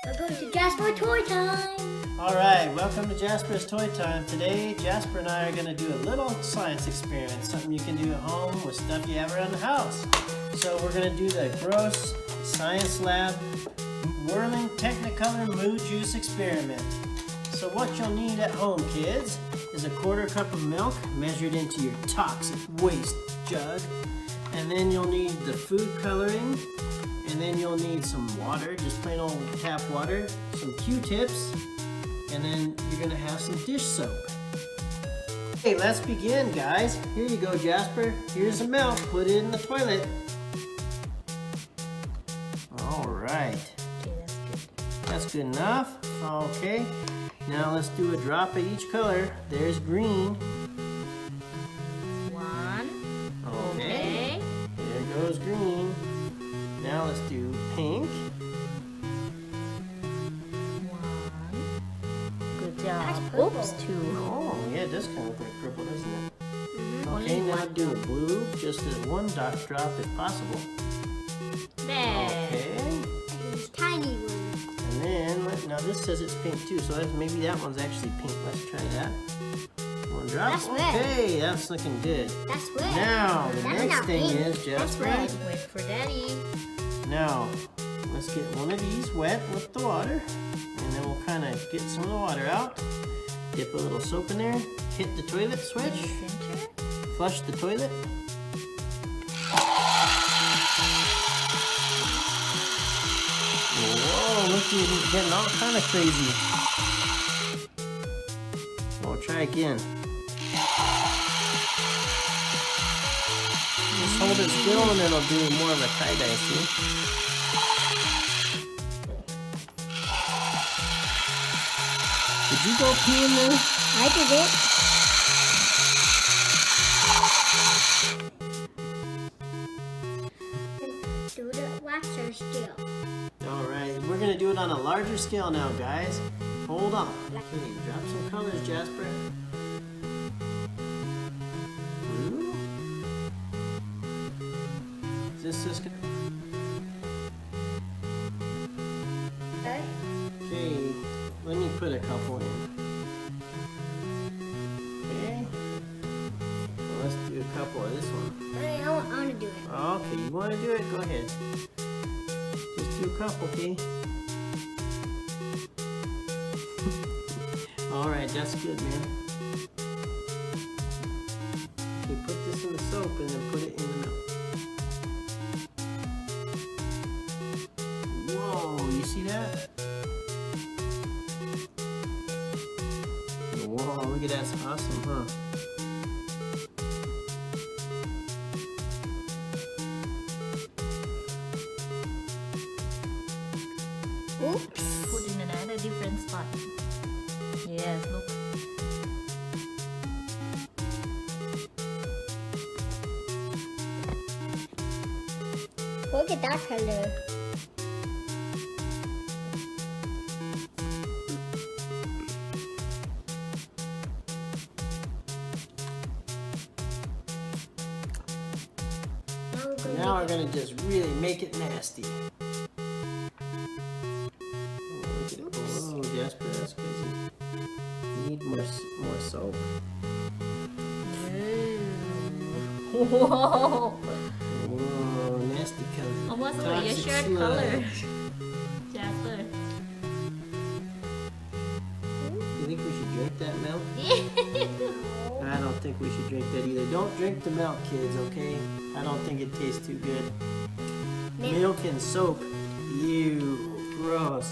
We're going to Jasper Toy Time! Alright, welcome to Jasper's Toy Time. Today, Jasper and I are going to do a little science experiment. Something you can do at home with stuff you have around the house. So we're going to do the gross ScienceLab Whirling Technicolor Moo Juice experiment. So what you'll need at home, kids, is a 1/4 cup of milk measured into your toxic waste jug. And then you'll need the food coloring. And then you'll need some water, just plain old tap water, some Q-tips, and then you're gonna have some dish soap. Okay, let's begin, guys. Here you go, Jasper. Here's the milk. Put it in the toilet. All right. Okay, that's good. That's good enough. Okay. Now let's do a drop of each color. There's green. One. Okay. There goes green. Now let's do pink. One. Good job. That's purple. Oops, two. Oh, yeah, it does kind of look like purple, doesn't it? Only Okay, now one. do blue, just as one drop if possible. There. Okay. These tiny ones. And then, now this says it's pink too, so maybe that one's actually pink. Let's try that. One drop. That's red. Okay, that's looking good. That's red. Now, the That's next not thing pink. is That's Jasper. red. Wait for Daddy. Now, let's get one of these wet with the water. And then we'll kind of get some of the water out. Dip a little soap in there. Hit the toilet switch. Center. Flush the toilet. Whoa, look at it getting all kind of crazy. We'll try again. Just hold it still and it'll do more of a tie-dye, see? Did you go pee in there? I did it. Do the waxer still. Alright, we're gonna do it on a larger scale now, guys. Hold on. Okay, drop some colors, Jasper. Blue? Is this just gonna... Okay. Okay, let me put a couple in. Okay. Well, let's do a couple of this one. I want to do it. Okay, you wanna do it? Go ahead. Just do a couple, okay? Alright, that's good, man. Okay, put this in the soap and then put it in the milk. Whoa, you see that? Whoa, look at that, that's awesome, huh? Oops. Put in another different spot. Yes, look. Look at that color. Now we're gonna just really make it nasty. Oh, Jasper, that's crazy. You need more soap. Whoa! Whoa, nasty color. Almost like your Toxic shirt sludge. color. Jasper. You think we should drink that milk? I don't think we should drink that either. Don't drink the milk, kids, okay? I don't think it tastes too good. Milk and soap. Ew, gross.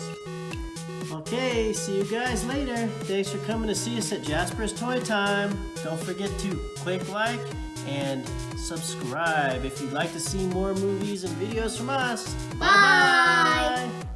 Okay, see you guys later. Thanks for coming to see us at Jasper's Toy Time. Don't forget to click like and subscribe if you'd like to see more movies and videos from us. Bye. Bye-bye.